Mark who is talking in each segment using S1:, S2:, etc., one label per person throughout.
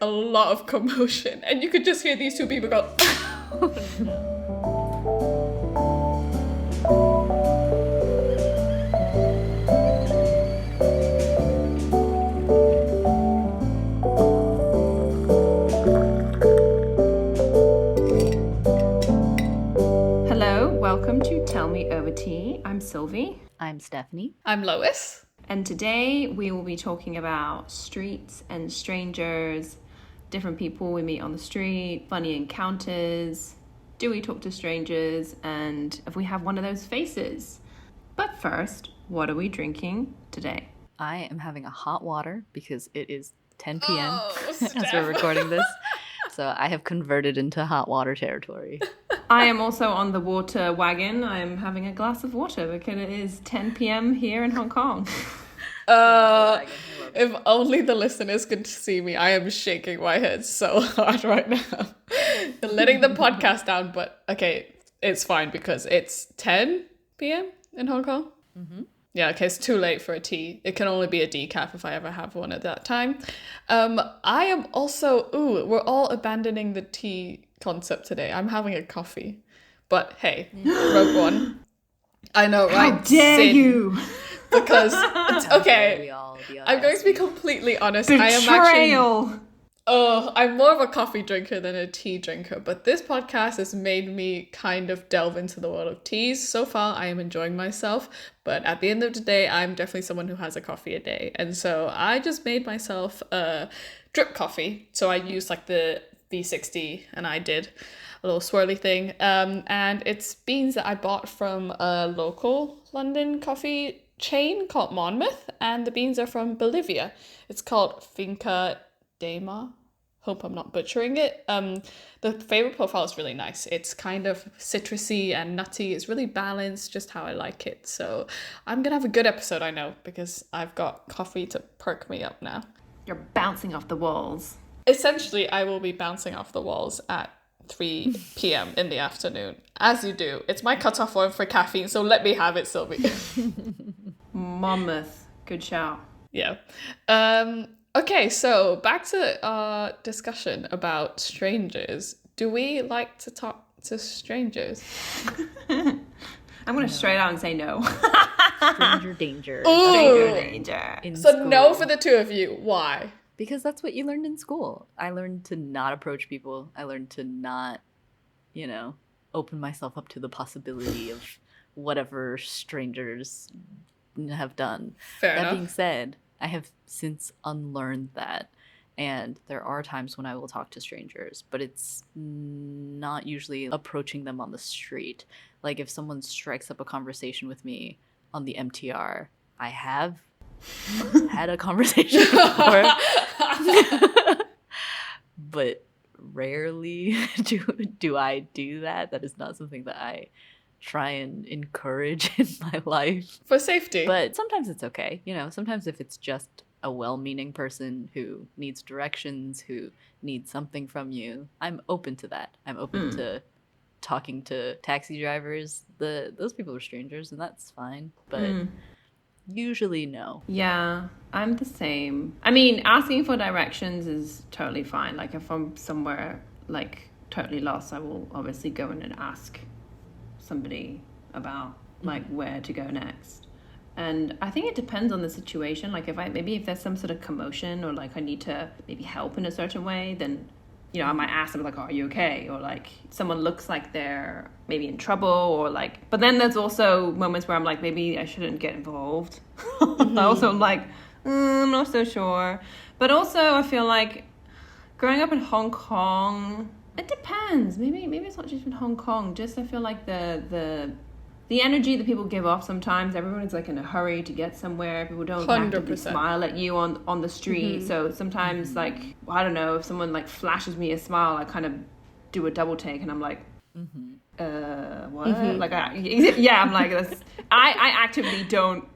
S1: a lot of commotion, and you could just hear these two people go.
S2: Hello, welcome to Tell Me Over Tea. I'm Sylvie.
S3: I'm Stephanie.
S1: I'm Lois.
S2: And today we will be talking about streets and strangers, different people we meet on the street, funny encounters, do we talk to strangers, and if we have one of those faces. But first, what are we drinking today?
S3: I am having a hot water because it is 10 p.m. as
S1: Steph.
S3: we're recording this. So I have converted into hot water territory.
S2: I am also on the water wagon. I am having a glass of water because it is 10 p.m. here in Hong Kong.
S1: If only the listeners could see me. I am shaking my head so hard right now. Letting the podcast down, but okay, it's fine because it's 10 p.m. in Hong Kong. Mm-hmm. Yeah, okay, it's too late for a tea. It can only be a decaf if I ever have one at that time. I am also, we're all abandoning the tea concept today. I'm having a coffee. But hey, Rogue One. I know, right?
S2: How dare you?
S1: Because, okay, I'm going to be
S3: be
S1: completely honest.
S2: Betrayal.
S1: I'm more of a coffee drinker than a tea drinker, but this podcast has made me kind of delve into the world of teas. So far, I am enjoying myself, but at the end of the day, I'm definitely someone who has a coffee a day. And so I just made myself a drip coffee. So I used like the V60 and I did a little swirly thing. And it's beans that I bought from a local London coffee chain called Monmouth, and the beans are from Bolivia. It's called Finca Dema. Hope I'm not butchering it. The flavor profile is really nice. It's kind of citrusy and nutty. It's really balanced, just how I like it. So I'm gonna have a good episode, I know, because I've got coffee to perk me up now.
S2: You're bouncing off the walls.
S1: Essentially, I will be bouncing off the walls at 3 p.m. in the afternoon, as you do. It's my cutoff point for caffeine, so let me have it, Sylvie.
S2: Monmouth. Good shout.
S1: Yeah. Okay, so back to our discussion about strangers. Do we like to talk to strangers?
S2: I'm going to straight out and say no.
S3: stranger danger.
S1: Ooh.
S2: Stranger danger.
S3: In
S1: So
S3: school.
S1: no for the two of you. Why?
S3: Because that's what you learned in school. I learned to not approach people. I learned to not, open myself up to the possibility of whatever strangers have done.
S1: Fair
S3: That
S1: enough.
S3: being said, I have since unlearned that. And there are times when I will talk to strangers, but it's not usually approaching them on the street. Like if someone strikes up a conversation with me on the MTR, I have had a conversation before. But rarely do I do that. That is not something that I try and encourage in my life.
S1: For safety.
S3: But sometimes it's okay. Sometimes if it's just a well-meaning person who needs directions, who needs something from you, I'm open to that. I'm open to talking to taxi drivers. Those people are strangers, and that's fine. But usually no.
S2: Yeah, I'm the same. I mean, asking for directions is totally fine. Like if I'm somewhere like totally lost, I will obviously go in and ask somebody about like where to go next. And I think it depends on the situation. Like if there's some sort of commotion or like I need to maybe help in a certain way, then I might ask them like, oh, are you okay? Or like someone looks like they're maybe in trouble or like, but then there's also moments where I'm like, maybe I shouldn't get involved. Also I'm like, I'm not so sure. But also I feel like growing up in Hong Kong, it depends. Maybe it's not just in Hong Kong. Just I feel like the energy that people give off sometimes, everyone's like in a hurry to get somewhere. People don't actively
S1: 100%.
S2: smile at you on the street. So sometimes like, I don't know, if someone like flashes me a smile, I kind of do a double take and I'm like, what? Like, I'm like, I actively don't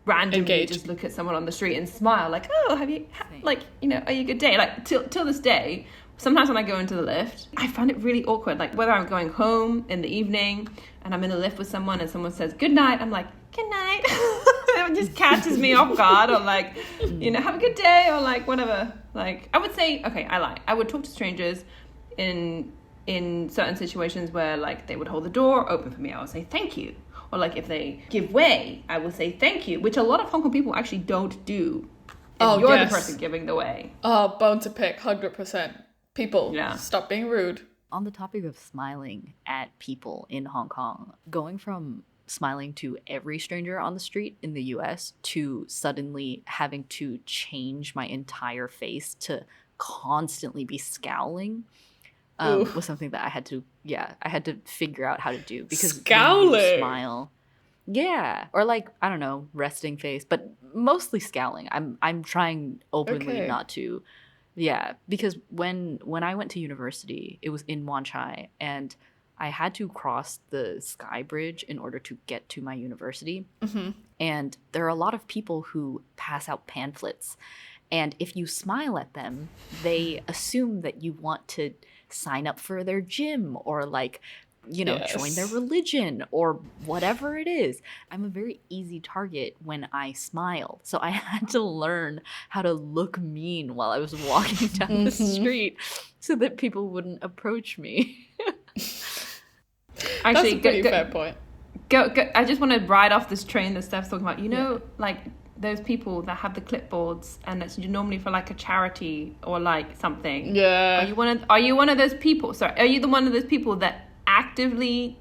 S2: randomly
S1: Engage.
S2: just look at someone on the street and smile like, oh, are you a good day? Like till this day, sometimes when I go into the lift, I find it really awkward. Like whether I'm going home in the evening and I'm in a lift with someone and someone says good night, I'm like, good night. it just catches me off guard, or like, have a good day, or like whatever. Like, I would say, okay, I would talk to strangers in certain situations where like they would hold the door open for me. I would say thank you, or like if they give way, I will say thank you, which a lot of Hong Kong people actually don't do. If you're the person giving the way.
S1: Oh, bone to pick, 100%. People, stop being rude.
S3: On the topic of smiling at people in Hong Kong, going from smiling to every stranger on the street in the US to suddenly having to change my entire face to constantly be scowling was something that I had to figure out how to do, because
S1: scowling,
S3: when you smile, or like, I don't know, resting face, but mostly scowling. I'm trying openly not to. Yeah, because when I went to university, it was in Wan Chai, and I had to cross the Sky Bridge in order to get to my university. Mm-hmm. And there are a lot of people who pass out pamphlets. And if you smile at them, they assume that you want to sign up for their gym, or like, join their religion, or whatever it is. I'm a very easy target when I smile. So I had to learn how to look mean while I was walking down the street so that people wouldn't approach me.
S1: Actually, that's a pretty fair point.
S2: Go, I just want to ride off this train that Steph's talking about. Like those people that have the clipboards, and it's normally for like a charity or like something.
S1: Yeah.
S2: Are you one of those people? Sorry, are you one of those people that actively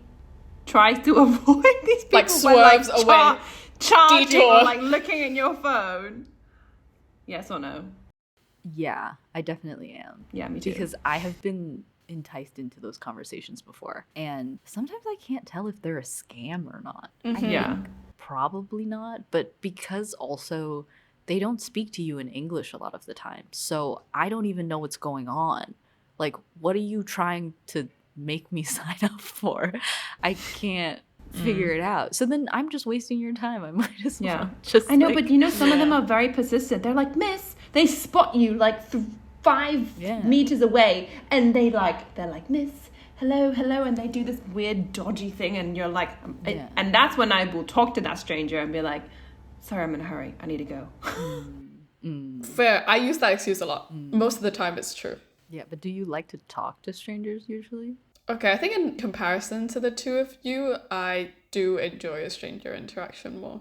S2: tries to avoid these people,
S1: like swerves away,
S2: charging,
S1: detour,
S2: or like looking at your phone? Yes or no?
S3: Yeah, I definitely am.
S2: Yeah, me too.
S3: Because I have been enticed into those conversations before, and sometimes I can't tell if they're a scam or not.
S2: Mm-hmm.
S3: I think probably not, but because also they don't speak to you in English a lot of the time, so I don't even know what's going on. Like, what are you trying to make me sign up for? I can't figure it out. So then I'm just wasting your time. I might as well just,
S2: I know, but some of them are very persistent. They're like, miss, they spot you like 5 meters away, and they're like, miss, hello, and they do this weird dodgy thing, and you're like, and that's when I will talk to that stranger and be like, sorry, I'm in a hurry, I need to go.
S1: Fair. I use that excuse a lot. Most of the time it's true.
S3: Yeah, but do you like to talk to strangers usually?
S1: Okay, I think in comparison to the two of you, I do enjoy a stranger interaction more.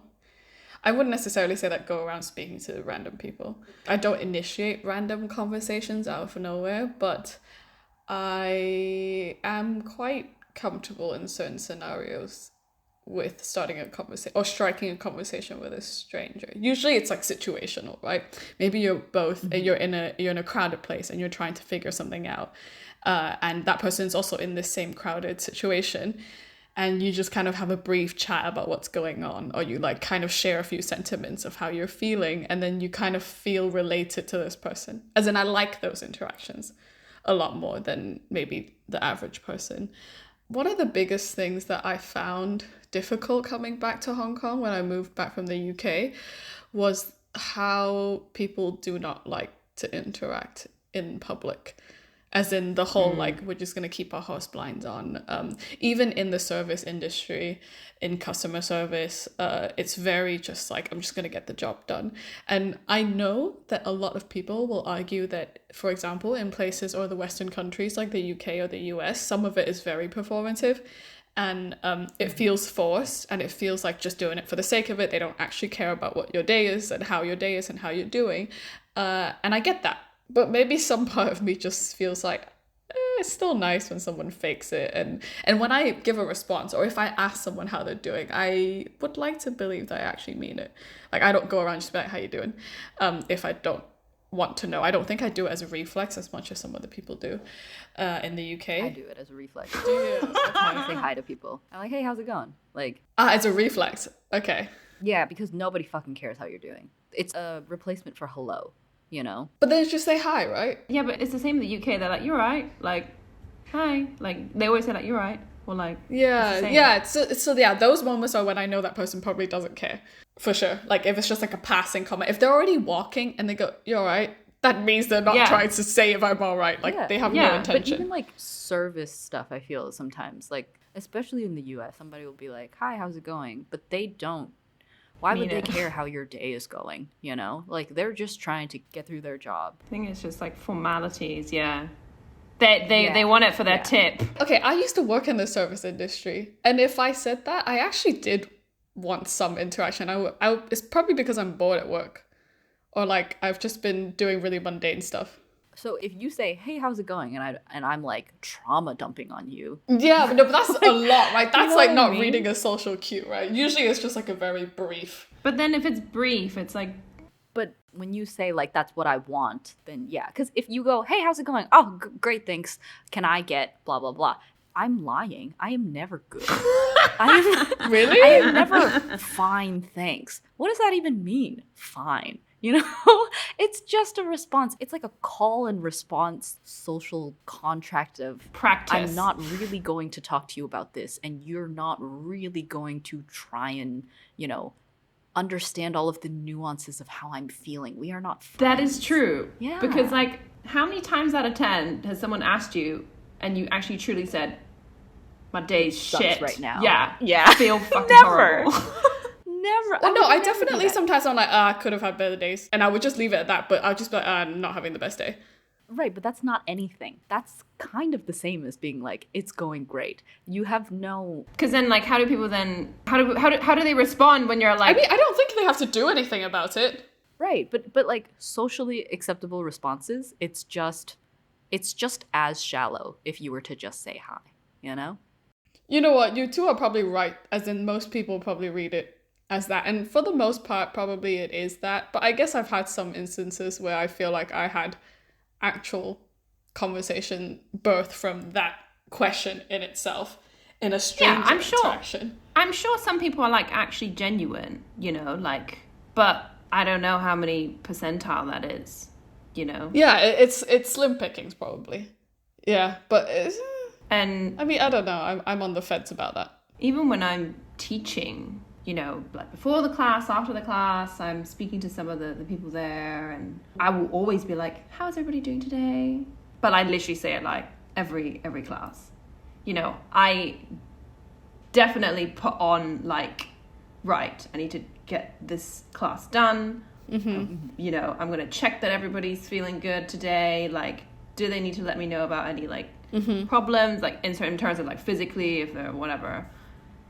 S1: I wouldn't necessarily say that go around speaking to random people. I don't initiate random conversations out of nowhere, but I am quite comfortable in certain scenarios with starting a conversation or striking a conversation with a stranger. Usually it's like situational, right? Maybe you're both you're in a crowded place and you're trying to figure something out, and that person's also in the same crowded situation, and you just kind of have a brief chat about what's going on, or you like kind of share a few sentiments of how you're feeling, and then you kind of feel related to this person. As in, I like those interactions a lot more than maybe the average person. One of the biggest things that I found difficult coming back to Hong Kong when I moved back from the UK was how people do not like to interact in public. As in the whole, like, we're just going to keep our house blinds on. Even in the service industry, in customer service, it's very just like, I'm just going to get the job done. And I know that a lot of people will argue that, for example, in places or the Western countries like the UK or the US, some of it is very performative. And it feels forced, and it feels like just doing it for the sake of it. They don't actually care about what your day is and how your day is and how you're doing. And I get that. But maybe some part of me just feels like it's still nice when someone fakes it. And when I give a response, or if I ask someone how they're doing, I would like to believe that I actually mean it. Like, I don't go around just be like, how you doing? If I don't want to know. I don't think I do it as a reflex as much as some other people do in the UK.
S3: I do it as a reflex.
S1: Do you?
S3: I say hi to people. I'm like, hey, how's it going? Like,
S1: as a reflex. Okay.
S3: Yeah, because nobody fucking cares how you're doing. It's a replacement for hello. You know,
S1: but then just say hi, right?
S2: Yeah, but it's the same in the UK. They're like, you're right, like, hi, like they always say like, you're right, or like,
S1: so those moments are when I know that person probably doesn't care, for sure. Like, if it's just like a passing comment, if they're already walking and they go, you're right, that means they're not trying to say if I'm all right. Like, they have no intention.
S3: But even like service stuff, I feel sometimes, like, especially in the US, somebody will be like, hi, how's it going? But they don't Why would they care how your day is going, you know? Like, they're just trying to get through their job.
S2: I think it's just like formalities, yeah. They want it for their tip.
S1: Okay, I used to work in the service industry, and if I said that, I actually did want some interaction. It's probably because I'm bored at work, or like I've just been doing really mundane stuff.
S3: So if you say, "Hey, how's it going?" and I'm like trauma dumping on you.
S1: Yeah, but no, but that's a lot, right? That's
S2: know
S1: like
S2: what I
S1: not
S2: mean?
S1: reading a social cue, right? Usually it's just like a very brief.
S2: But then if it's brief, it's like,
S3: But when you say like that's what I want, then yeah. Because if you go, "Hey, how's it going?" "Oh, great, thanks. Can I get blah blah blah?" I'm lying. I am never good.
S1: Really?
S3: I am never fine, thanks. What does that even mean? Fine. You know, it's just a response. It's like a call and response social contract of
S2: practice.
S3: I'm not really going to talk to you about this, and you're not really going to try and, you know, understand all of the nuances of how I'm feeling. We are not friends.
S2: That is true.
S3: Yeah.
S2: Because like, how many times out of 10 has someone asked you and you actually truly said, my day's
S3: Sucks
S2: shit
S3: right now.
S2: Yeah.
S3: Yeah.
S2: I feel fucking
S3: Never.
S2: horrible.
S3: Never.
S1: Well, no,
S3: would
S1: I
S3: never do
S1: definitely
S3: that.
S1: sometimes I'm like, I could have had better days, and I would just leave it at that. But I'll just be like, I'm not having the best day.
S3: Right, but that's not anything. That's kind of the same as being like, it's going great. You have no...
S2: Because then, like, how do people then... How do they respond when you're like...
S1: I mean, I don't think they have to do anything about it.
S3: Right, but like socially acceptable responses, it's just as shallow if you were to just say hi, you know?
S1: You know what? You two are probably right, as in most people probably read it as that. And for the most part, probably it is that. But I guess I've had some instances where I feel like I had actual conversation birthed from that question in itself in a stranger interaction.
S2: I'm sure some people are like actually genuine, you know, like, but I don't know how many percentile that is, you know?
S1: Yeah, it's slim pickings probably. Yeah, but
S2: and
S1: I mean, I don't know. I'm on the fence about that.
S2: Even when I'm teaching, you know, like before the class, after the class, I'm speaking to some of the people there, and I will always be like, how's everybody doing today? But I literally say it like every class. You know, I definitely put on like, right, I need to get this class done. You know, I'm going to check that everybody's feeling good today. Like, do they need to let me know about any like problems, like in terms of like physically, if they're whatever.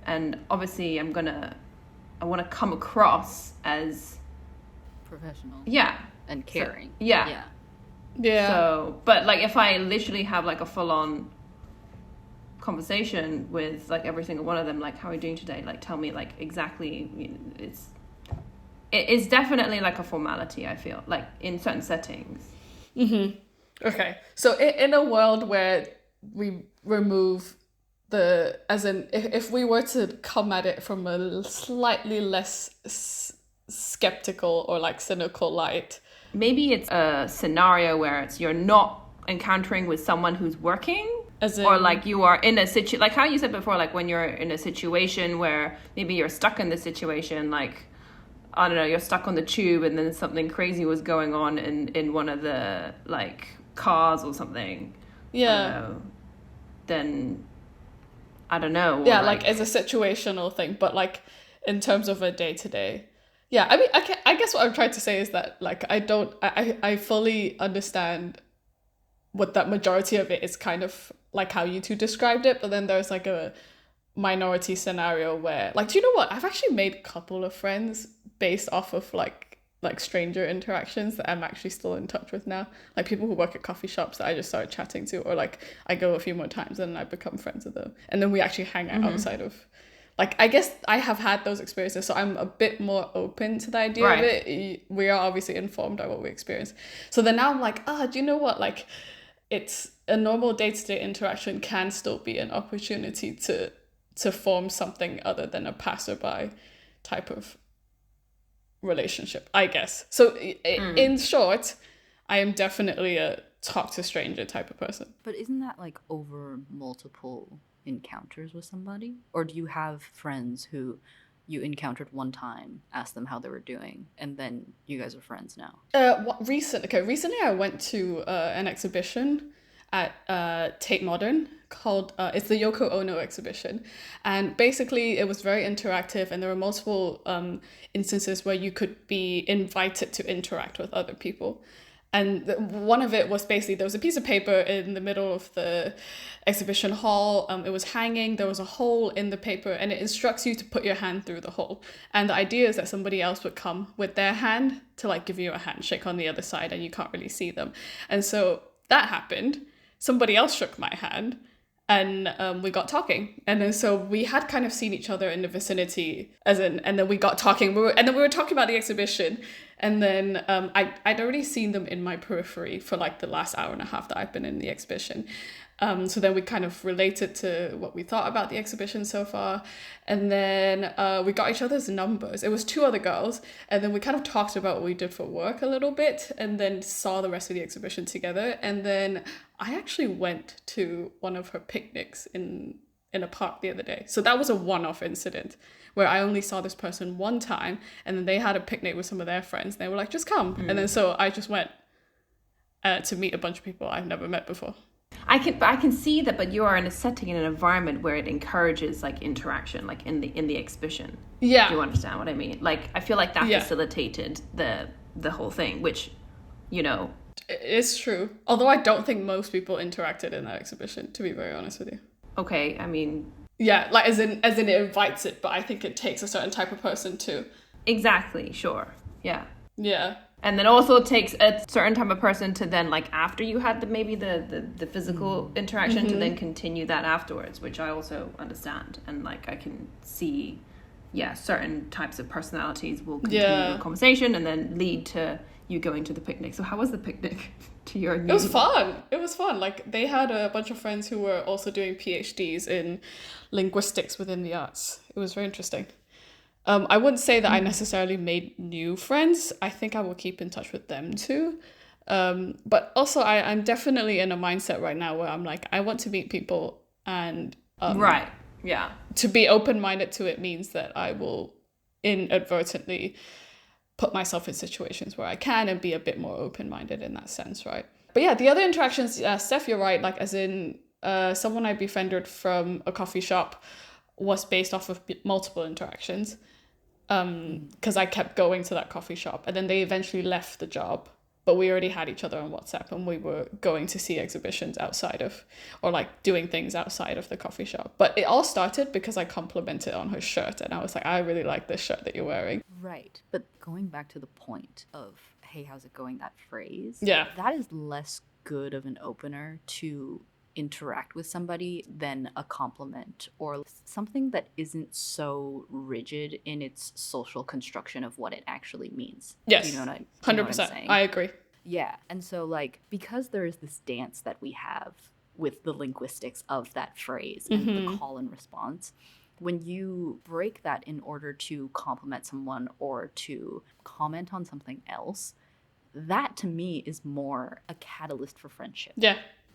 S2: And obviously I want to come across as
S3: professional.
S2: Yeah.
S3: And caring.
S2: So, yeah. So, but like if I literally have like a full-on conversation with like every single one of them, like, how are you doing today? Like, tell me like exactly, you know, it is definitely like a formality, I feel, like in certain settings.
S1: Okay. So in a world where we remove if we were to come at it from a slightly less skeptical or like cynical light.
S2: Maybe it's a scenario where you're not encountering with someone who's working, or like you are in a situation, like how you said before, like when you're in a situation where maybe you're stuck in the situation, like, I don't know, you're stuck on the tube and then something crazy was going on in one of the like cars or something.
S1: Yeah.
S2: Then I don't know.
S1: Yeah, like as a situational thing, but like in terms of a day-to-day. Yeah, I mean, I guess what I'm trying to say is that like I fully understand what that majority of it is kind of like how you two described it, but then there's like a minority scenario where like, do you know what? I've actually made a couple of friends based off of like stranger interactions that I'm actually still in touch with now. Like people who work at coffee shops that I just started chatting to, or like I go a few more times and I become friends with them. And then we actually hang out outside of, like, I guess I have had those experiences, so I'm a bit more open to the idea of it. We are obviously informed by what we experience. So then now I'm like, do you know what? Like it's a normal day-to-day interaction can still be an opportunity to form something other than a passerby type of relationship, I guess. So in short, I am definitely a talk to stranger type of person.
S3: But isn't that like over multiple encounters with somebody? Or do you have friends who you encountered one time, asked them how they were doing, and then you guys are friends now?
S1: Recently I went to an exhibition, at Tate Modern called it's the Yoko Ono exhibition, and basically it was very interactive, and there were multiple instances where you could be invited to interact with other people. And one of it was basically, there was a piece of paper in the middle of the exhibition hall. It was hanging, there was a hole in the paper, and it instructs you to put your hand through the hole. And the idea is that somebody else would come with their hand to like give you a handshake on the other side, and you can't really see them. And so that happened. Somebody else shook my hand, and we got talking. And then so we had kind of seen each other in the vicinity, and then we got talking. And then we were talking about the exhibition. And then I'd already seen them in my periphery for like the last hour and a half that I've been in the exhibition. So then we kind of related to what we thought about the exhibition so far. And then we got each other's numbers. It was two other girls. And then we kind of talked about what we did for work a little bit, and then saw the rest of the exhibition together. And then I actually went to one of her picnics in a park the other day. So that was a one-off incident where I only saw this person one time, and then they had a picnic with some of their friends. They were like, just come. And then so I just went to meet a bunch of people I've never met before.
S2: I can see that, but you are in a setting, in an environment where it encourages like interaction, like in the exhibition.
S1: Yeah.
S2: Do you understand what I mean? Like, I feel like that facilitated the whole thing, which, you know.
S1: It's true. Although I don't think most people interacted in that exhibition, to be very honest with you.
S2: Okay, I mean.
S1: Yeah, like as in it invites it, but I think it takes a certain type of person too.
S2: Exactly, sure. Yeah.
S1: Yeah.
S2: And then also it takes a certain type of person to then, like, after you had the physical interaction, to then continue that afterwards, which I also understand. And, like, I can see, certain types of personalities will continue a conversation and then lead to you going to the picnic. So how was the picnic to your
S1: It was fun. It was fun. Like, they had a bunch of friends who were also doing PhDs in linguistics within the arts. It was very interesting. I wouldn't say that I necessarily made new friends. I think I will keep in touch with them too. But also I'm definitely in a mindset right now where I'm like, I want to meet people, and
S2: right. Yeah.
S1: To be open-minded to it means that I will inadvertently put myself in situations where I can and be a bit more open-minded in that sense, right? But yeah, the other interactions, Steph, you're right, like as in someone I befriended from a coffee shop was based off of multiple interactions, because I kept going to that coffee shop, and then they eventually left the job, but we already had each other on WhatsApp, and we were going to see exhibitions outside of, or like doing things outside of the coffee shop. But it all started because I complimented on her shirt, and I was like, I really like this shirt that you're wearing.
S3: Right. But going back to the point of, hey, how's it going, that phrase,
S1: that
S3: is less good of an opener to interact with somebody than a compliment, or something that isn't so rigid in its social construction of what it actually means.
S1: Yes,
S3: you know what
S1: 100%. I agree.
S3: Yeah, and so like, because there is this dance that we have with the linguistics of that phrase and the call and response, when you break that in order to compliment someone or to comment on something else, that to me is more a catalyst for friendship.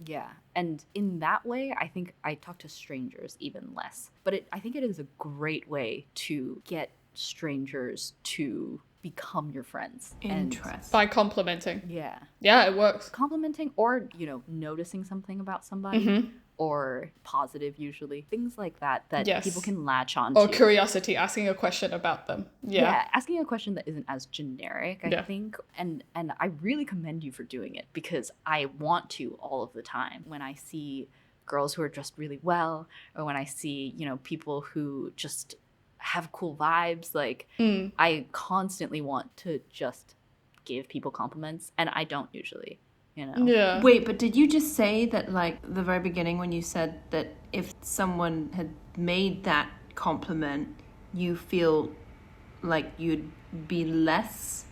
S3: Yeah, and in that way, I think I talk to strangers even less. But I think it is a great way to get strangers to become your friends.
S2: Interest.
S1: By complimenting.
S3: Yeah.
S1: Yeah, it works.
S3: Complimenting, or, noticing something about somebody. Or positive, usually. Things like that people can latch on to.
S1: Or curiosity, asking a question about them. Yeah,
S3: asking a question that isn't as generic, I think. And I really commend you for doing it, because I want to all of the time. When I see girls who are dressed really well, or when I see, people who just have cool vibes, like, I constantly want to just give people compliments, and I don't usually.
S1: Yeah.
S2: Wait, but did you just say that, like, the very beginning when you said that if someone had made that compliment, you feel like you'd be less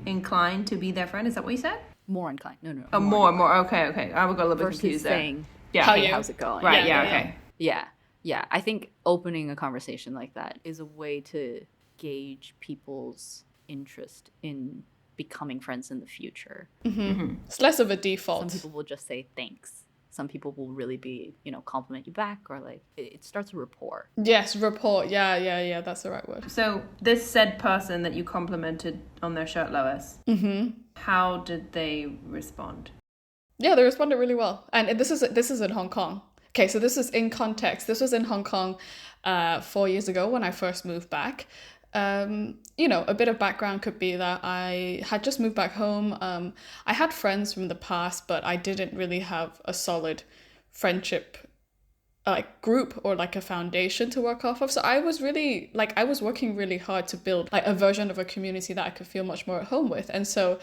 S2: inclined to be their friend? Is that what you said?
S3: More inclined. No.
S2: Oh, more. Okay. I got a little bit confused there.
S3: Saying, hey, how's it going?
S2: Right, okay.
S3: Yeah, I think opening a conversation like that is a way to gauge people's interest in becoming friends in the future.
S1: It's less of a default.
S3: Some people will just say thanks. Some people will really be, compliment you back, or like it starts a rapport.
S1: Yes, rapport. Yeah, that's the right word.
S2: So this said person that you complimented on their shirt, Lois, how did they respond?
S1: Yeah, they responded really well. And this is in Hong Kong. Okay, so this is in context. This was in Hong Kong 4 years ago when I first moved back. A bit of background could be that I had just moved back home. I had friends from the past, but I didn't really have a solid friendship like group or like a foundation to work off of. So I was working really hard to build like a version of a community that I could feel much more at home with. And so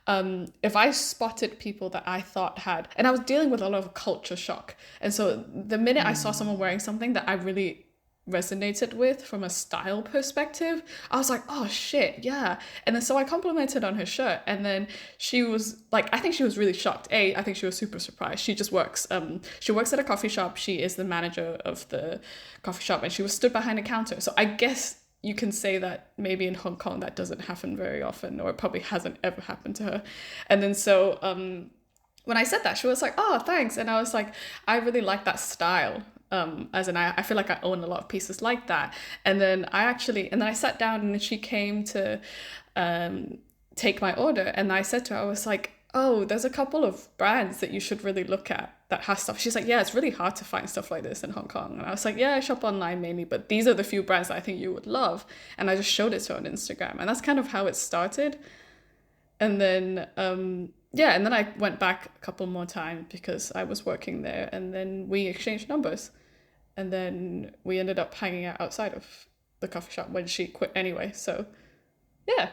S1: if I spotted people that I thought had, and I was dealing with a lot of culture shock. And so the minute I saw someone wearing something that I really resonated with from a style perspective, I was like, oh shit, yeah. And then so I complimented on her shirt, and then she was like, I think she was really shocked. I think she was super surprised. She works at a coffee shop. She is the manager of the coffee shop, and she was stood behind a counter. So I guess you can say that maybe in Hong Kong that doesn't happen very often, or it probably hasn't ever happened to her. And then so when I said that, she was like, oh, thanks. And I was like, I really like that style. As in, I feel like I own a lot of pieces like that. And then I sat down, and she came to take my order. And I said to her, I was like, oh, there's a couple of brands that you should really look at that has stuff. She's like, yeah, it's really hard to find stuff like this in Hong Kong. And I was like, yeah, I shop online mainly, but these are the few brands that I think you would love. And I just showed it to her on Instagram. And that's kind of how it started. And then and then I went back a couple more times because I was working there, and then we exchanged numbers, and then we ended up hanging out outside of the coffee shop when she quit anyway. So yeah,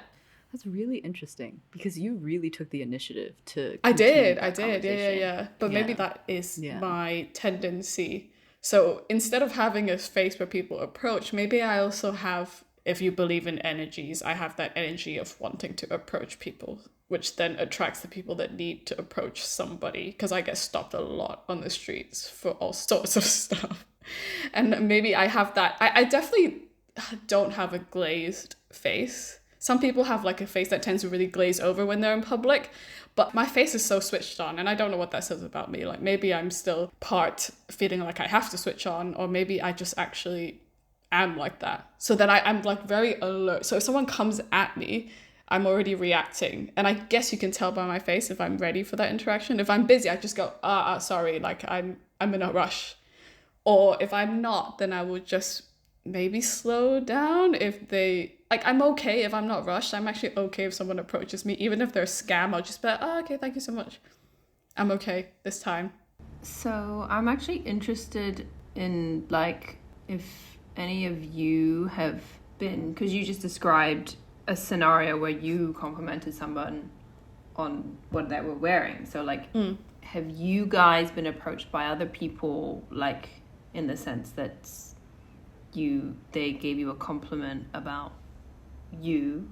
S3: That's really interesting because you really took the initiative to
S1: I
S3: continue
S1: did,
S3: that
S1: yeah,
S3: conversation.
S1: but maybe
S3: Yeah.
S1: that is
S3: Yeah.
S1: my tendency. So instead of having a space where people approach, maybe I also have, if you believe in energies, I have that energy of wanting to approach people, which then attracts the people that need to approach somebody, because I get stopped a lot on the streets for all sorts of stuff. And maybe I have that. I definitely don't have a glazed face. Some people have like a face that tends to really glaze over when they're in public, but my face is so switched on, and I don't know what that says about me. Like maybe I'm still part feeling like I have to switch on, or maybe I just actually am like that. So then I'm like very alert. So if someone comes at me, I'm already reacting. And I guess you can tell by my face if I'm ready for that interaction. If I'm busy, I just go, sorry, like I'm in a rush. Or if I'm not, then I will just maybe slow down if they like I'm okay if I'm not rushed. I'm actually okay if someone approaches me. Even if they're a scam, I'll just be like, oh, okay, thank you so much. I'm okay this time.
S2: So I'm actually interested in like if any of you have been, because you just described a scenario where you complimented someone on what they were wearing. So like, have you guys been approached by other people, like in the sense that they gave you a compliment about you,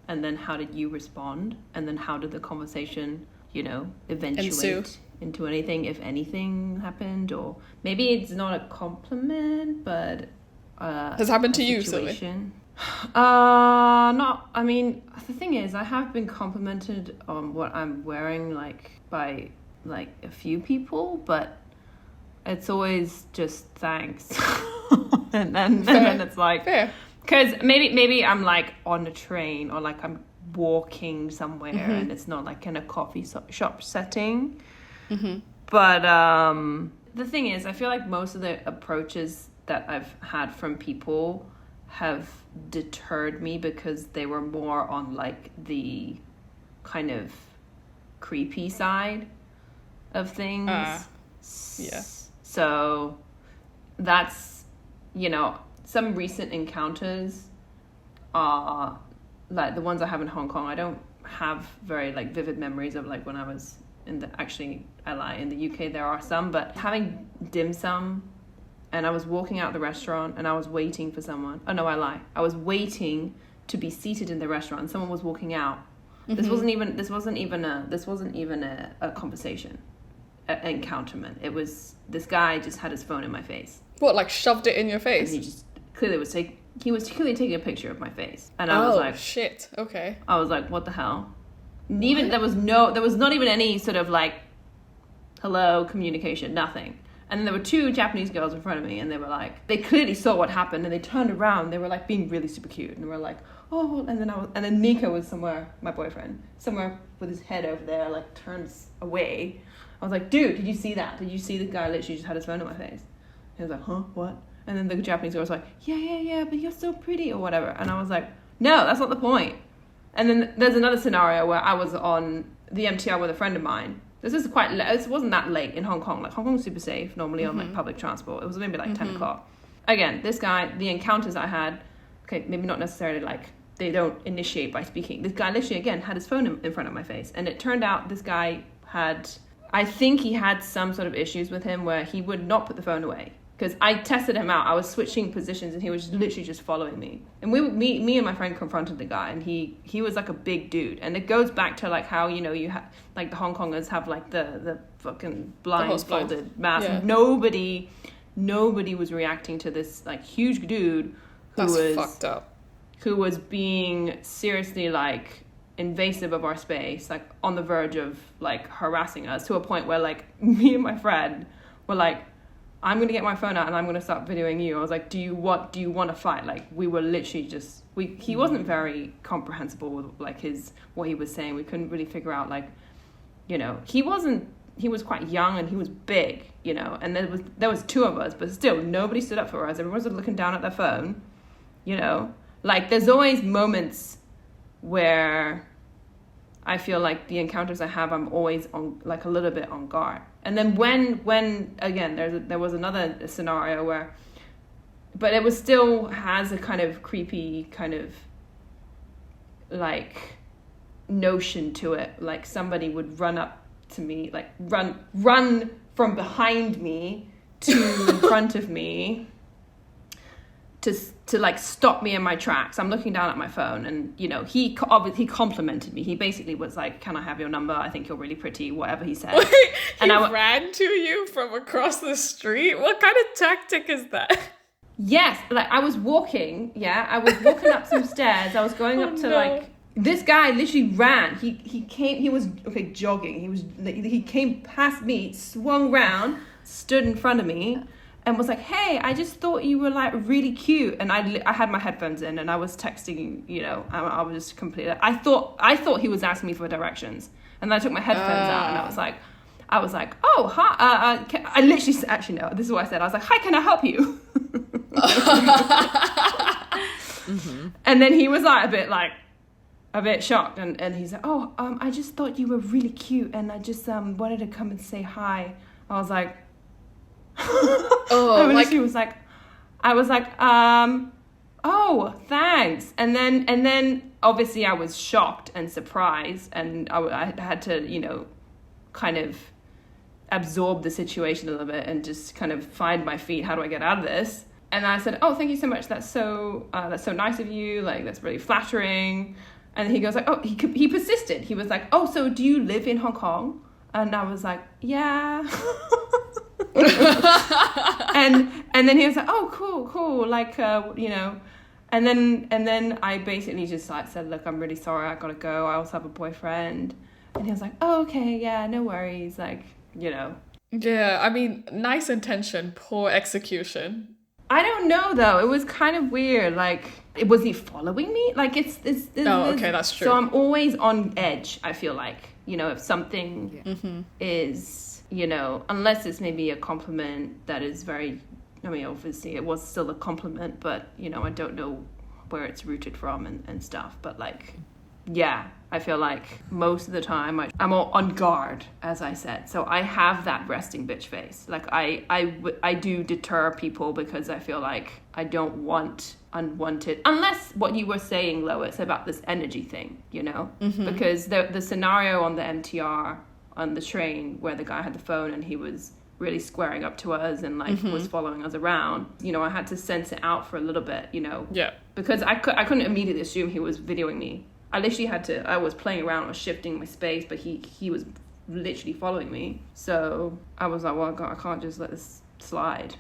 S2: and then how did you respond, and then how did the conversation eventuate into anything, if anything happened? Or maybe it's not a compliment, but
S1: has it happened to you, Sylvie?
S2: Not, I mean, the thing is, I have been complimented on what I'm wearing, like by like a few people, but it's always just thanks. and then it's like, because maybe I'm like on a train, or like I'm walking somewhere, and it's not like in a coffee shop setting. But the thing is, I feel like most of the approaches that I've had from people have deterred me because they were more on like the kind of creepy side of things.
S1: Yeah.
S2: So that's, some recent encounters are like the ones I have in Hong Kong. I don't have very like vivid memories of like when I was in I lie, in the UK there are some, but having dim sum, and I was walking out the restaurant and I was waiting for someone. Oh no, I lie. I was waiting to be seated in the restaurant and someone was walking out. This wasn't even a conversation, an encounterment. It was, this guy just had his phone in my face.
S1: What, like shoved it in your face?
S2: And he just clearly was taking a picture of my face. And I was like,
S1: shit, okay.
S2: I was like, what the hell? And even there was not even any sort of like hello communication, nothing. And then there were two Japanese girls in front of me, and they were like, they clearly saw what happened, and they turned around. They were like being really super cute, and they were like, oh. And then Nico was somewhere, my boyfriend, somewhere with his head over there, like turns away, I was like, dude, did you see that? Did you see the guy literally just had his phone in my face? He was like, huh, what? And then the Japanese girl was like, yeah, but you're so pretty or whatever. And I was like, no, that's not the point. And then there's another scenario where I was on the MTR with a friend of mine. This is quite late. It wasn't that late in Hong Kong. Like, Hong Kong's super safe normally on like public transport. It was maybe like 10 o'clock. Again, this guy, the encounters I had, okay, maybe not necessarily like they don't initiate by speaking. This guy literally, again, had his phone in front of my face. And it turned out this guy had, I think he had some sort of issues with him where he would not put the phone away. Because I tested him out. I was switching positions and he was literally just following me. And me and my friend confronted the guy, and he was like a big dude. And it goes back to like how, you know, you have like the Hong Kongers have like the fucking blindfolded mask. Yeah. Nobody was reacting to this like huge dude who was
S1: fucked up.
S2: Who was being seriously like invasive of our space, like on the verge of like harassing us, to a point where like me and my friend were like, I'm gonna get my phone out and I'm gonna start videoing you. I was like, do you want to fight? Like, we were literally just he wasn't very comprehensible with like what he was saying. We couldn't really figure out, like, you know, he was quite young and he was big, you know, and there was two of us, but still nobody stood up for us. Everyone was looking down at their phone, you know. Like, there's always moments where I feel like the encounters I have, I'm always on like a little bit on guard. And then when again, there was another scenario where, but it was still has a kind of creepy kind of like notion to it. Like, somebody would run up to me, like run from behind me to in front of me to like stop me in my tracks. I'm looking down at my phone, and you know, he complimented me. He basically was like, "Can I have your number? I think you're really pretty." Whatever he said.
S1: Wait, and I ran to you from across the street. What kind of tactic is that?
S2: Yes, like I was walking. Yeah, I was walking up some stairs. I was going up to like this guy. Literally ran. He came. He was jogging. He came past me, swung round, stood in front of me, and was like, "Hey, I just thought you were like really cute." And I had my headphones in and I was texting, you know, I was just completely, I thought he was asking me for directions. And then I took my headphones out and I was like, "Oh, hi, I literally, actually, no, this is what I said. I was like, "Hi, can I help you?" And then he was like a bit shocked, and he's like, "Oh, I just thought you were really cute and I just wanted to come and say hi." I was like, I was like, oh, thanks. And then obviously I was shocked and surprised, and I had to, you know, kind of absorb the situation a little bit and just kind of find my feet. How do I get out of this? And I said, "Oh, thank you so much. That's so nice of you. Like, that's really flattering." And he goes like, "Oh," he persisted. He was like, "Oh, so do you live in Hong Kong?" And I was like, "Yeah." and then he was like, "Oh, cool, like, you know." And then I basically just like said, "Look, I'm really sorry, I gotta go. I also have a boyfriend." And he was like, "Oh, okay, yeah, no worries," like, you know.
S1: Yeah, I mean, nice intention, poor execution.
S2: I don't know though. It was kind of weird. Like, was he following me? Like, it's
S1: okay, that's true.
S2: So I'm always on edge, I feel like, you know, if something is, you know, unless it's maybe a compliment that is very, I mean, obviously it was still a compliment, but, you know, I don't know where it's rooted from and stuff. But like, yeah, I feel like most of the time I'm all on guard, as I said. So I have that resting bitch face. Like I do deter people because I feel like I don't want unwanted, unless what you were saying, Lois, about this energy thing, you know, because the scenario on the MTR on the train where the guy had the phone and he was really squaring up to us and like was following us around, you know, I had to sense it out for a little bit, you know, because I couldn't immediately assume he was videoing me. I literally I was playing around, I was shifting my space, but he was literally following me. So I was like, well, God, I can't just let this slide.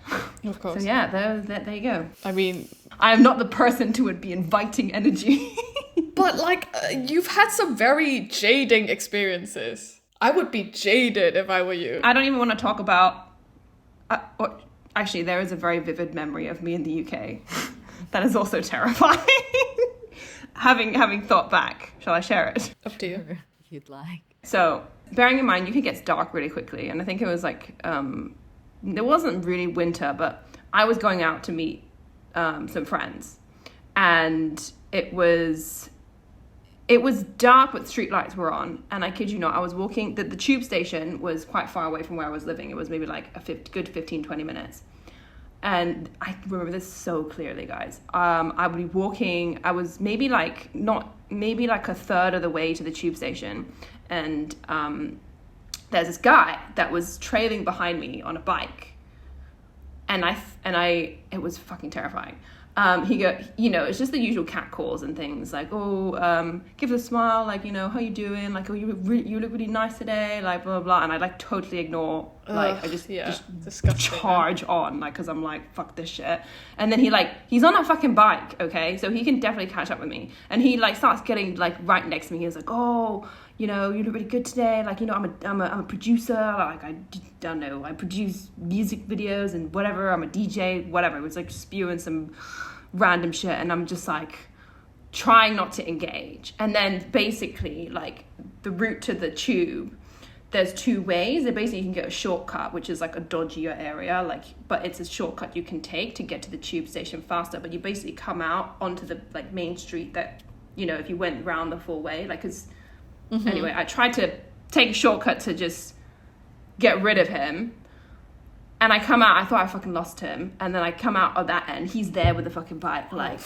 S1: Of course.
S2: So yeah, there you go.
S1: I mean,
S2: I am not the person to be inviting energy.
S1: But like, you've had some very jading experiences. I would be jaded if I were you.
S2: I don't even want to talk about... actually, there is a very vivid memory of me in the UK. That is also terrifying. Having thought back, shall I share it?
S1: Up to you.
S3: If you'd like.
S2: So bearing in mind, UK gets dark really quickly. And I think it was like, there wasn't really winter, but I was going out to meet some friends. And it was dark, but street lights were on. And I kid you not, I was walking, the tube station was quite far away from where I was living. It was maybe like a good 15, 20 minutes. And I remember this so clearly, guys. I would be walking, I was maybe like a third of the way to the tube station. And there's this guy that was trailing behind me on a bike. And it was fucking terrifying. It's just the usual cat calls and things like, give us a smile, like, how you doing? Like, you look really nice today, like, blah, blah, blah. And I like totally ignore, like, I just charge on, like, because I'm like, fuck this shit. And then he's on a fucking bike, okay? So he can definitely catch up with me. And he like starts getting like right next to me. He's like, you look really good today. Like, I'm a producer. Like, I don't know. I produce music videos and whatever. I'm a DJ, whatever. It was like spewing some random shit. And I'm just like trying not to engage. And then basically like the route to the tube, there's two ways. Basically you can get a shortcut, which is like a dodgier area, like, but it's a shortcut you can take to get to the tube station faster. But you basically come out onto the like main street that, if you went round the full way, like, cause anyway, I tried to take a shortcut to just get rid of him. And I come out, I thought I fucking lost him. And then I come out of that end, he's there with the fucking bike, like,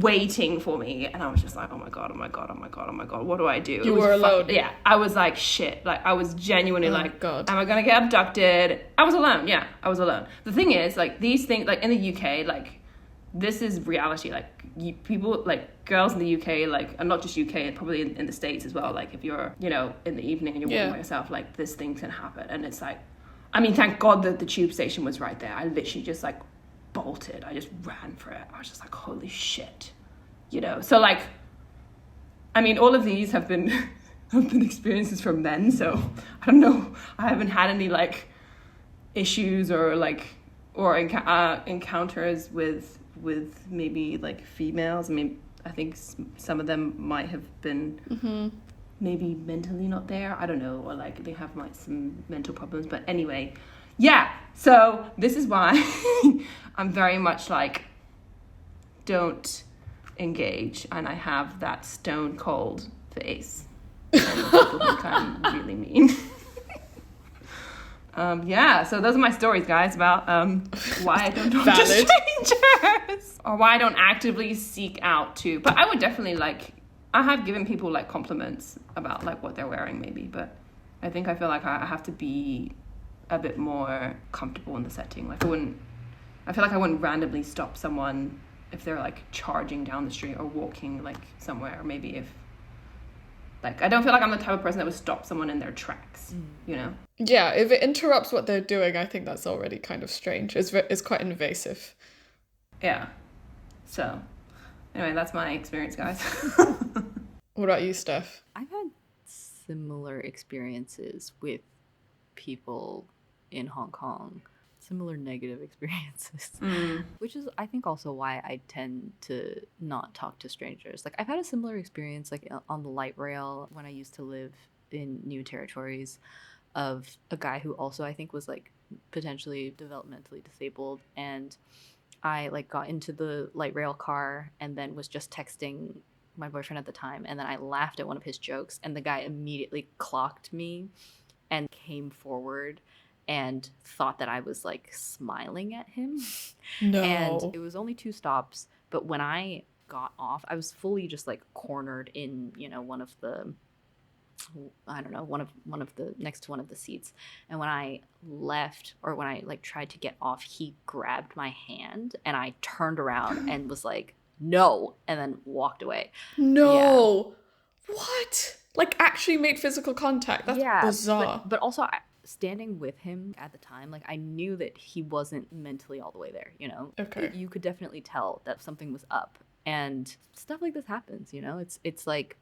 S2: waiting for me. And I was just like, oh my God, what do I do?
S1: You were alone?
S2: Yeah, I was like, shit. Like, I was genuinely God. Am I going to get abducted? I was alone, yeah, I was alone. The thing is, like, these things, like, in the UK, like, this is reality. Like, people, like, girls in the UK, like, and not just UK, probably in the States as well, like, if you're, in the evening and you're walking by yourself, like, this thing can happen. And it's like, I mean, thank God that the tube station was right there. I literally just like bolted. I just ran for it. I was just like, holy shit. So like, I mean, all of these have been experiences from men. So I don't know. I haven't had any like issues or encounters with maybe like females. I mean, I think some of them might have been maybe mentally not there, I don't know, or like they have like some mental problems. But anyway, yeah, so this is why I'm very much like, don't engage, and I have that stone cold face and people think I'm really mean. So those are my stories, guys, about why I don't talk to strangers, or why I don't actively seek out to. But I would definitely like, I have given people like compliments about like what they're wearing maybe, but I think I feel like I have to be a bit more comfortable in the setting. Like I feel like I wouldn't randomly stop someone if they're like charging down the street or walking like somewhere. Or maybe if like, I don't feel like I'm the type of person that would stop someone in their tracks,
S1: Yeah, if it interrupts what they're doing, I think that's already kind of strange. It's quite invasive.
S2: Yeah. So anyway, that's my experience, guys.
S1: What about you, Steph?
S3: I've had similar experiences with people in Hong Kong, similar negative experiences, which is, I think, also why I tend to not talk to strangers. Like, I've had a similar experience, like, on the light rail when I used to live in New Territories, of a guy who also, I think, was, like, potentially developmentally disabled, and I like got into the light rail car and then was just texting my boyfriend at the time, and then I laughed at one of his jokes, and the guy immediately clocked me and came forward and thought that I was like smiling at him.
S1: No.
S3: And it was only 2 stops, but when I got off, I was fully just like cornered in, one of the, I don't know, one of the next to one of the seats. And when I left, or when I like tried to get off, he grabbed my hand and I turned around and was like, no, and then walked away.
S1: No. Yeah. What? Like, actually made physical contact? That's bizarre.
S3: But also, standing with him at the time, like, I knew that he wasn't mentally all the way there, Okay. You could definitely tell that something was up. And stuff like this happens, It's like,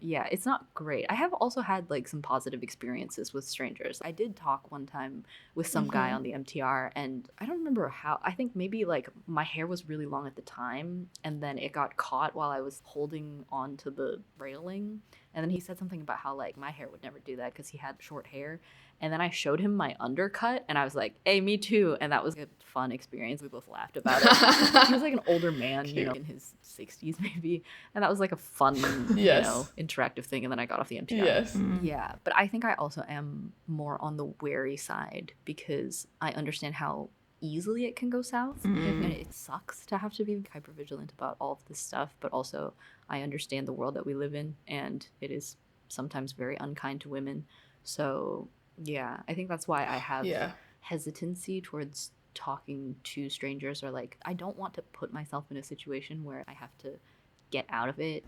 S3: yeah, it's not great. I have also had like some positive experiences with strangers. I did talk one time with some guy on the MTR, and I don't remember how. I think maybe like my hair was really long at the time, and then it got caught while I was holding on to the railing, And then he said something about how like my hair would never do that because he had short hair. And then I showed him my undercut and I was like, hey, me too. And that was a fun experience. We both laughed about it. He was like an older man, you know, in his 60s maybe. And that was like a fun, you know, interactive thing. And then I got off the MTR.
S1: Yes.
S3: Yeah. But I think I also am more on the wary side because I understand how easily it can go south. And it sucks to have to be hypervigilant about all of this stuff. But also I understand the world that we live in and it is sometimes very unkind to women. So yeah, I think that's why I have hesitancy towards talking to strangers, or like I don't want to put myself in a situation where I have to get out of it,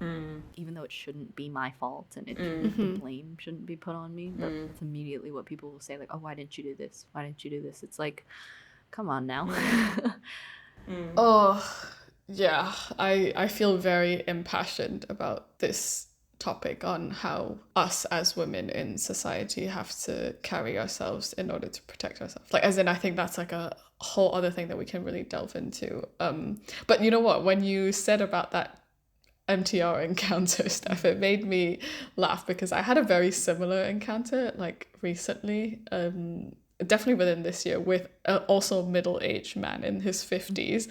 S3: even though it shouldn't be my fault and the blame shouldn't be put on me. But that's immediately what people will say, like, oh, why didn't you do this? Why didn't you do this? It's like, come on now.
S1: Oh, yeah. I feel very impassioned about this topic on how us as women in society have to carry ourselves in order to protect ourselves. Like, as in, I think that's like a whole other thing that we can really delve into. But you know what? When you said about that MTR encounter stuff, it made me laugh because I had a very similar encounter like recently. Definitely within this year with also a middle-aged man in his 50s.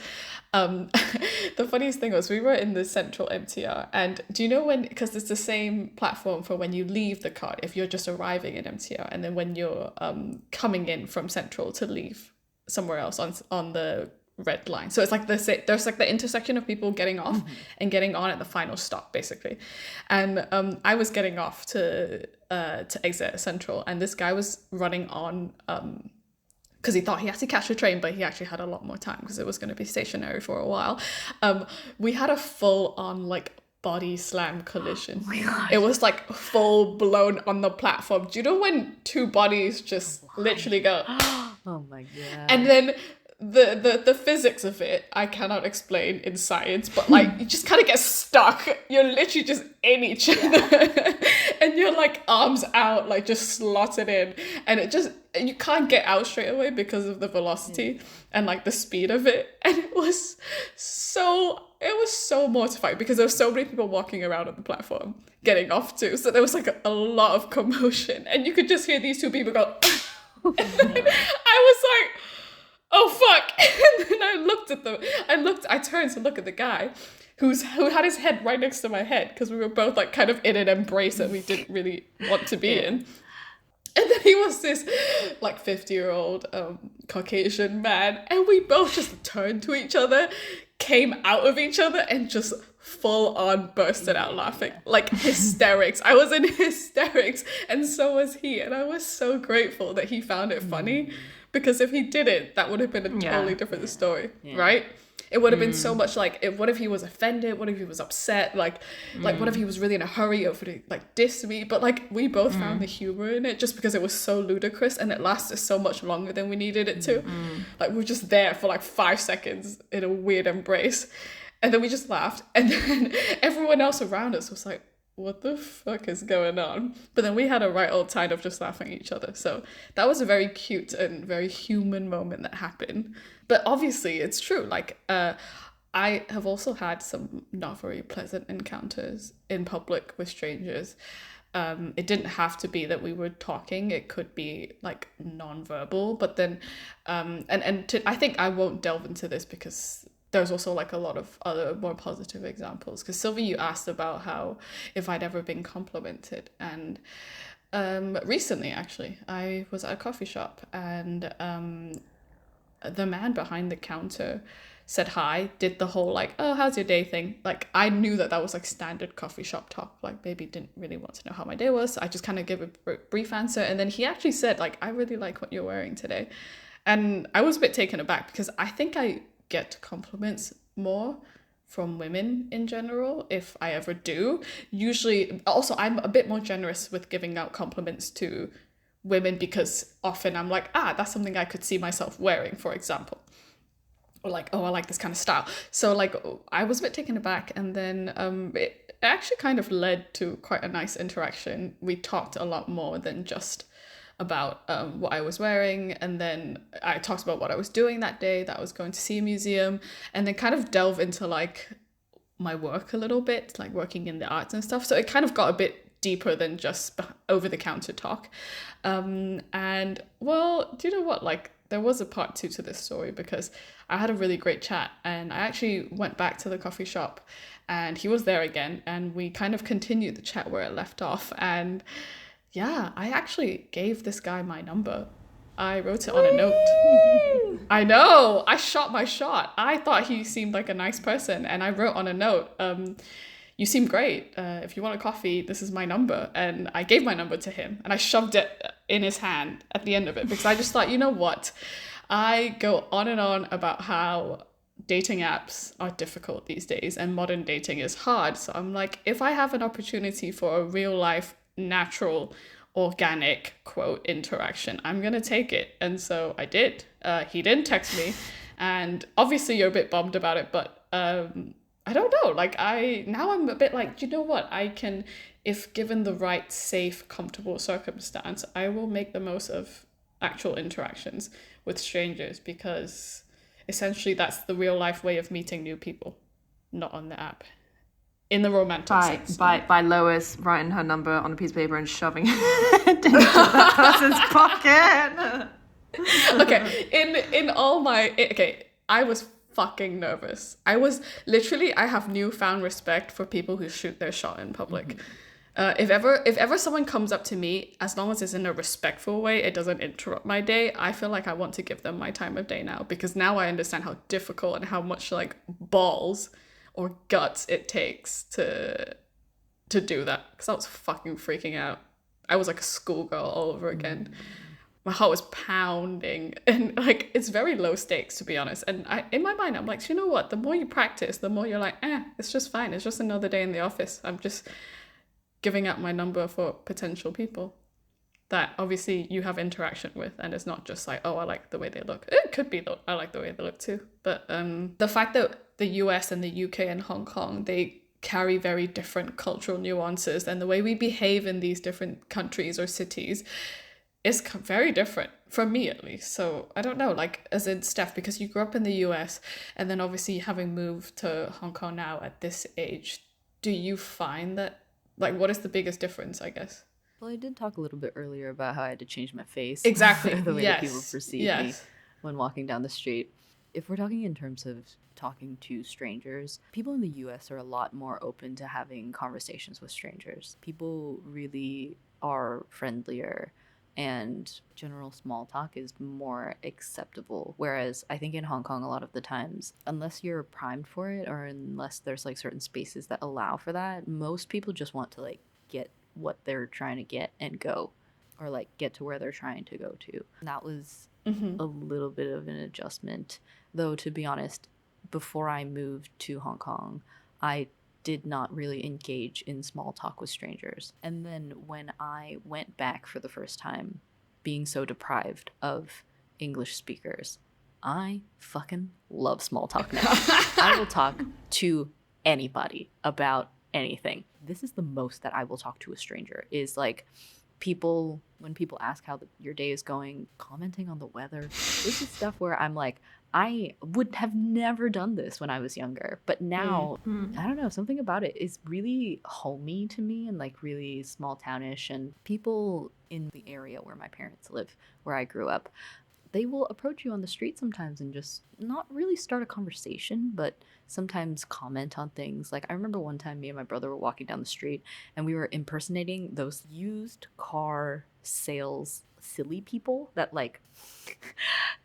S1: The funniest thing was we were in the central MTR, and do you know when, because it's the same platform for when you leave the card if you're just arriving in MTR, and then when you're coming in from central to leave somewhere else on the red line. So it's like there's like the intersection of people getting off and getting on at the final stop basically. And I was getting off to exit central, and this guy was running on because he thought he had to catch a train, but he actually had a lot more time because it was going to be stationary for a while. We had a full on like body slam collision. It was like full blown on the platform. Do you know when two bodies just literally go
S3: Oh my god.
S1: and then the physics of it I cannot explain in science, but like you just kind of get stuck. You're literally just in each other and you're like arms out, like just slotted in, and you can't get out straight away because of the velocity and like the speed of it. And it was so mortifying because there were so many people walking around on the platform getting off too, so there was like a lot of commotion, and you could just hear these two people go and then I was like, oh fuck. And then I turned to look at the guy who had his head right next to my head because we were both like kind of in an embrace that we didn't really want to be in. And then he was this like 50-year-old Caucasian man, and we both just turned to each other, came out of each other, and just full on bursted out laughing, like hysterics. I was in hysterics, and so was he, and I was so grateful that he found it funny. Because if he didn't, that would have been a totally different story, right? It would have been so much like, what if he was offended? What if he was upset? Like what if he was really in a hurry over to like diss me? But like we both found the humor in it just because it was so ludicrous and it lasted so much longer than we needed it to. Like we were just there for like 5 seconds in a weird embrace, and then we just laughed, and then everyone else around us was like, what the fuck is going on? But then we had a right old time of just laughing at each other. So that was a very cute and very human moment that happened. But obviously it's true. Like I have also had some not very pleasant encounters in public with strangers. It didn't have to be that we were talking. It could be like non-verbal. But then I think I won't delve into this because there's also like a lot of other more positive examples. Because Sylvie, you asked about how if I'd ever been complimented. And recently, actually, I was at a coffee shop, and the man behind the counter said hi, did the whole like, oh, how's your day thing. Like I knew that was like standard coffee shop talk. Like maybe didn't really want to know how my day was. So I just kind of gave a brief answer. And then he actually said like, I really like what you're wearing today. And I was a bit taken aback because I think I get compliments more from women in general if I ever do. Usually, also I'm a bit more generous with giving out compliments to women because often I'm like, that's something I could see myself wearing, for example. Or like, oh, I like this kind of style. So like I was a bit taken aback, and then it actually kind of led to quite a nice interaction. We talked a lot more than just about what I was wearing, and then I talked about what I was doing that day, that I was going to see a museum, and then kind of delve into like my work a little bit, like working in the arts and stuff. So it kind of got a bit deeper than just over the counter talk. And well, do you know what? Like, there was a part two to this story because I had a really great chat, and I actually went back to the coffee shop and he was there again, and we kind of continued the chat where it left off. And yeah, I actually gave this guy my number. I wrote it on a note. I know, I shot my shot. I thought he seemed like a nice person, and I wrote on a note, you seem great. If you want a coffee, this is my number. And I gave my number to him, and I shoved it in his hand at the end of it because I just thought, you know what? I go on and on about how dating apps are difficult these days and modern dating is hard. So I'm like, if I have an opportunity for a real life, natural, organic quote interaction, I'm gonna take it. And so I did. He didn't text me, and obviously you're a bit bummed about it, but I don't know, like I'm a bit like, you know what, I can, if given the right, safe, comfortable circumstance, I will make the most of actual interactions with strangers, because essentially that's the real life way of meeting new people, not on the app. In the romantic sense.
S2: By Lois writing her number on a piece of paper and shoving it into that person's pocket.
S1: Okay, I was fucking nervous. I have newfound respect for people who shoot their shot in public. If ever someone comes up to me, as long as it's in a respectful way, it doesn't interrupt my day, I feel like I want to give them my time of day now, because now I understand how difficult and how much like balls or guts it takes to do that, because I was fucking freaking out. I was like a schoolgirl all over again. My heart was pounding, and like, it's very low stakes, to be honest. And in my mind, I'm like, you know what? The more you practice, the more you're like, it's just fine. It's just another day in the office. I'm just giving out my number for potential people that obviously you have interaction with, and it's not just like, oh, I like the way they look. It could be though, I like the way they look too. But the fact that the US and the UK and Hong Kong, they carry very different cultural nuances, and the way we behave in these different countries or cities is very different, for me at least. So I don't know, like, as in Steph, because you grew up in the US, and then obviously having moved to Hong Kong now at this age, do you find that, like, what is the biggest difference, I guess?
S3: Well, I did talk a little bit earlier about how I had to change my face.
S1: Exactly.
S3: The way that people perceive me
S1: Yes.
S3: when walking down the street. If we're talking in terms of talking to strangers, people in the US are a lot more open to having conversations with strangers. People really are friendlier, and general small talk is more acceptable. Whereas I think in Hong Kong, a lot of the times, unless you're primed for it, or unless there's like certain spaces that allow for that, most people just want to like get what they're trying to get and go, or like get to where they're trying to go to. And that was a little bit of an adjustment, though, to be honest. Before I moved to Hong Kong, I did not really engage in small talk with strangers. And then when I went back for the first time, being so deprived of English speakers, I fucking love small talk now. I will talk to anybody about anything. This is the most that I will talk to a stranger, is like when people ask how your day is going, commenting on the weather. This is stuff where I'm like, I would have never done this when I was younger, but now I don't know, something about it is really homey to me, and like really small townish. And people in the area where my parents live, where I grew up, they will approach you on the street sometimes and just not really start a conversation, but sometimes comment on things. Like, I remember one time me and my brother were walking down the street, and we were impersonating those used car sales silly people that like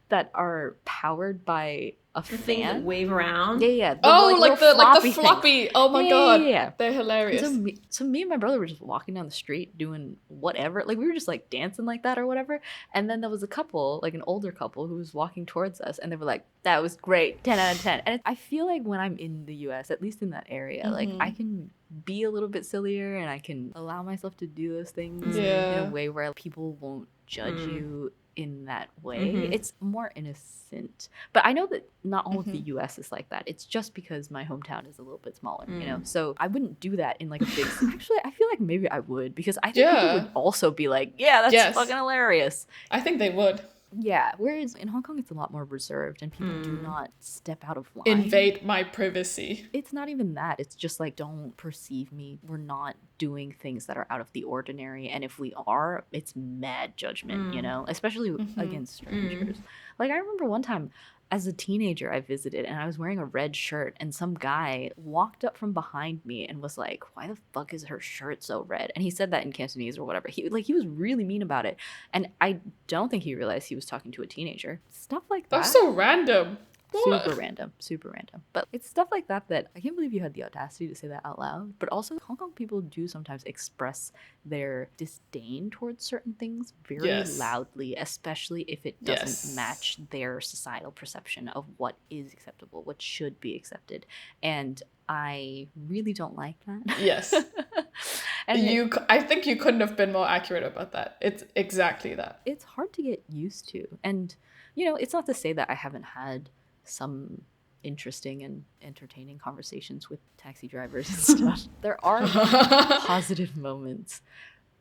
S3: that are powered by a fan
S2: that wave around.
S3: Yeah.
S1: The floppy. Oh my god.
S3: Yeah.
S1: They're hilarious.
S3: So me and my brother were just walking down the street doing whatever. Like, we were just like dancing like that or whatever. And then there was a couple, like an older couple, who was walking towards us, and they were like, "That was great, 10 out of 10." And I feel like when I'm in the US, at least in that area, like I can be a little bit sillier, and I can allow myself to do those things in a way where people won't judge you in that way. It's more innocent. But I know that not all of the US is like that. It's just because my hometown is a little bit smaller, you know? So I wouldn't do that in like a big... Actually, I feel like maybe I would, because I think people would also be like, yeah, that's fucking hilarious.
S1: I think they would.
S3: Yeah, whereas in Hong Kong, it's a lot more reserved, and people do not step out of line.
S1: Invade my privacy.
S3: It's not even that. It's just like, don't perceive me. We're not doing things that are out of the ordinary, and if we are, it's mad judgment, you know, especially against strangers. Like, I remember one time as a teenager I visited, and I was wearing a red shirt, and some guy walked up from behind me and was like, "Why the fuck is her shirt so red?" And he said that in Cantonese or whatever. He was really mean about it, and I don't think he realized he was talking to a teenager. Stuff like that.
S1: That's so random. What?
S3: Super random. But it's stuff like that that I can't believe you had the audacity to say that out loud. But also, Hong Kong people do sometimes express their disdain towards certain things very loudly, especially if it doesn't match their societal perception of what is acceptable, what should be accepted. And I really don't like that.
S1: Yes. And I think you couldn't have been more accurate about that. It's exactly that.
S3: It's hard to get used to. And, you know, it's not to say that I haven't had some interesting and entertaining conversations with taxi drivers and stuff. There are positive moments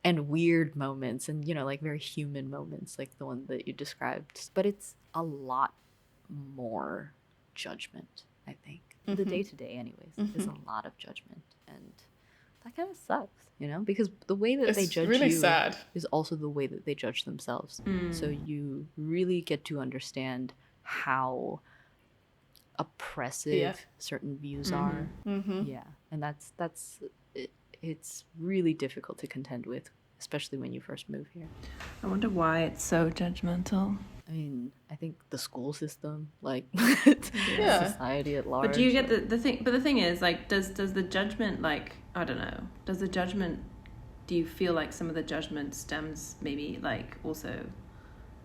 S3: and weird moments and, you know, like very human moments like the one that you described. But it's a lot more judgment, I think. The day-to-day anyways is a lot of judgment. And that kind of sucks, you know, because the way that they judge
S1: really
S3: you
S1: sad.
S3: Is also the way that they judge themselves. So you really get to understand how oppressive certain views are. Yeah, and that's it's really difficult to contend with, especially when you first move here.
S2: I wonder why it's so judgmental.
S3: I mean, I think the school system, like society at large.
S2: But do you get the thing? But the thing is, like, does the judgment, like, I don't know, does the judgment? Do you feel like some of the judgment stems maybe like also?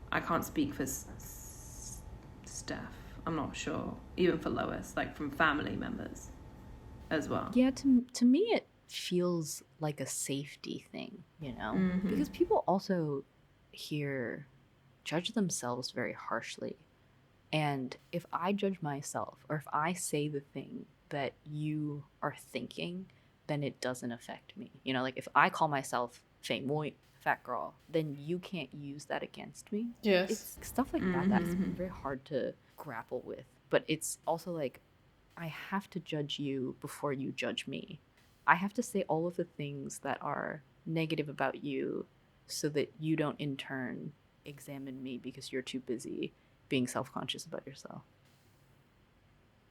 S2: I can't speak for Steph. I'm not sure. Even for Lois, like from family members as well.
S3: Yeah, to me it feels like a safety thing, you know? Because people also here judge themselves very harshly. And if I judge myself, or if I say the thing that you are thinking, then it doesn't affect me. You know, like if I call myself fei moi, fat girl, then you can't use that against me.
S1: Yes.
S3: It's stuff like that that's very hard to grapple with. But it's also like, I have to judge you before you judge me. I have to say all of the things that are negative about you so that you don't in turn examine me because you're too busy being self-conscious about yourself.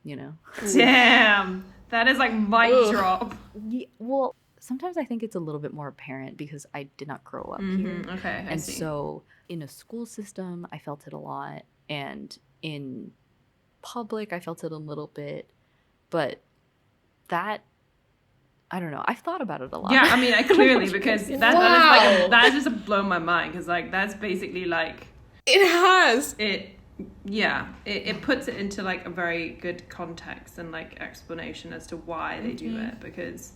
S3: You know?
S2: Damn! That is like mic drop.
S3: Yeah, well, sometimes I think it's a little bit more apparent because I did not grow up here.
S2: Okay, I see.
S3: So in a school system, I felt it a lot. And in public, I felt it a little bit. But that, I don't know. I've thought about it a lot.
S2: Yeah, I mean, I clearly, because that is just blown my mind. Because like that's basically like
S1: it has
S2: it. Yeah, it puts it into like a very good context and like explanation as to why they do it, because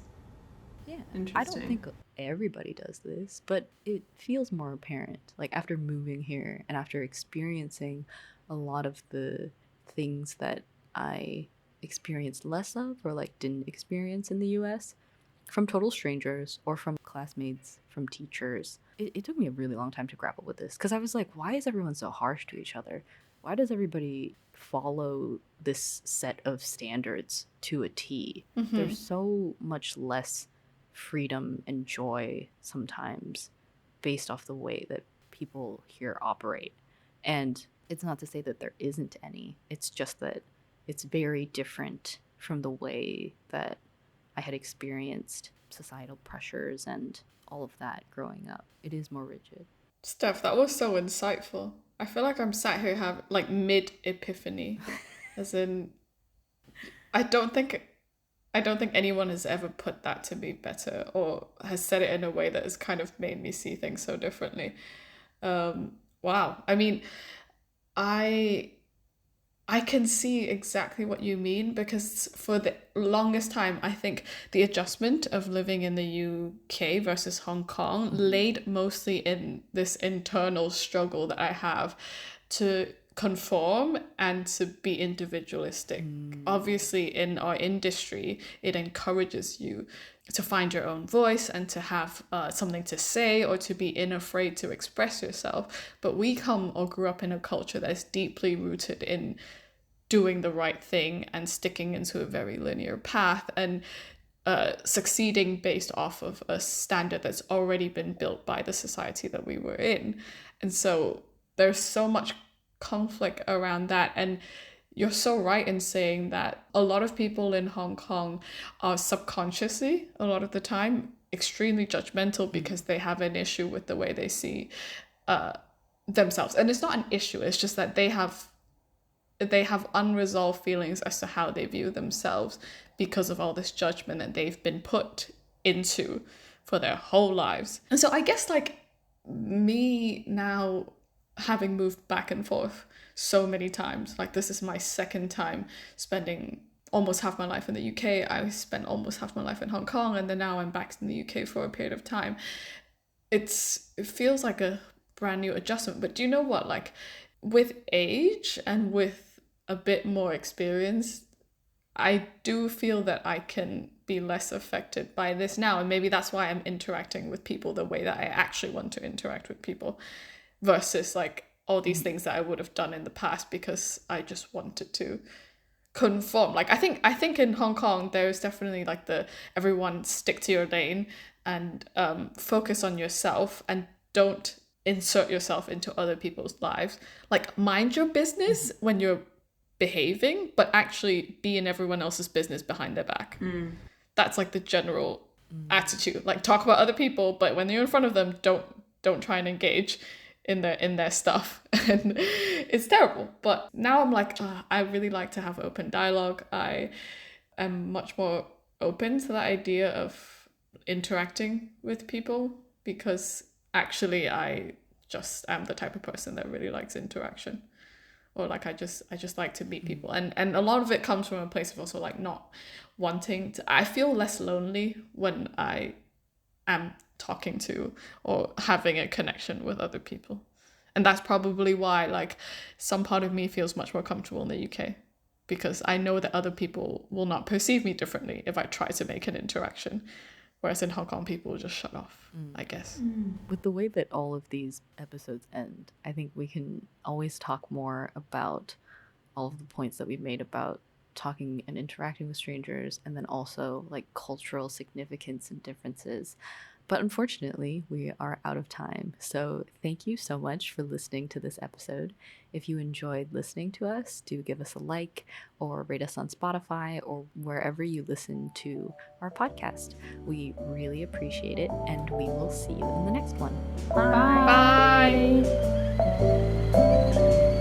S2: interesting.
S3: I don't think everybody does this, but it feels more apparent. Like after moving here and after experiencing a lot of the things that I experienced less of or like didn't experience in the US from total strangers or from classmates, from teachers. It took me a really long time to grapple with this because I was like, why is everyone so harsh to each other? Why does everybody follow this set of standards to a T? There's so much less freedom and joy sometimes based off the way that people here operate. And it's not to say that there isn't any. It's just that it's very different from the way that I had experienced societal pressures and all of that growing up. It is more rigid.
S1: Steph, that was so insightful. I feel like I'm sat here have like mid epiphany, as in, I don't think anyone has ever put that to me better or has said it in a way that has kind of made me see things so differently. Wow. I mean, I can see exactly what you mean because for the longest time, I think the adjustment of living in the UK versus Hong Kong laid mostly in this internal struggle that I have to conform and to be individualistic. Obviously, in our industry, it encourages you to find your own voice and to have something to say or to be unafraid to express yourself. But we come or grew up in a culture that is deeply rooted in doing the right thing and sticking into a very linear path. And succeeding based off of a standard that's already been built by the society that we were in. And so there's so much conflict around that. And you're so right in saying that a lot of people in Hong Kong are subconsciously, a lot of the time, extremely judgmental because they have an issue with the way they see themselves. And it's not an issue, it's just that they have unresolved feelings as to how they view themselves because of all this judgment that they've been put into for their whole lives. And so I guess like me now having moved back and forth so many times, like this is my second time spending almost half my life in the UK. I spent almost half my life in Hong Kong, and then now I'm back in the UK for a period of time. It feels like a brand new adjustment. But do you know what? Like with age and with a bit more experience, I do feel that I can be less affected by this now. And maybe that's why I'm interacting with people the way that I actually want to interact with people versus like all these things that I would have done in the past because I just wanted to conform. Like I think in Hong Kong there's definitely like the everyone stick to your lane and focus on yourself and don't insert yourself into other people's lives. Like mind your business when you're behaving, but actually be in everyone else's business behind their back. That's like the general attitude. Like talk about other people, but when you're in front of them, don't try and engage in their stuff. And it's terrible. But now I'm like, I really like to have open dialogue. I am much more open to the idea of interacting with people because actually I just am the type of person that really likes interaction. Or like I just like to meet people, and a lot of it comes from a place of also like not wanting to. I feel less lonely when I am talking to or having a connection with other people, and that's probably why like some part of me feels much more comfortable in the UK, because I know that other people will not perceive me differently if I try to make an interaction. Whereas in Hong Kong, people will just shut off, I guess.
S3: With the way that all of these episodes end, I think we can always talk more about all of the points that we've made about talking and interacting with strangers, and then also like cultural significance and differences. But unfortunately, we are out of time. So thank you so much for listening to this episode. If you enjoyed listening to us, do give us a like or rate us on Spotify or wherever you listen to our podcast. We really appreciate it, and we will see you in the next one.
S2: Bye.
S1: Bye.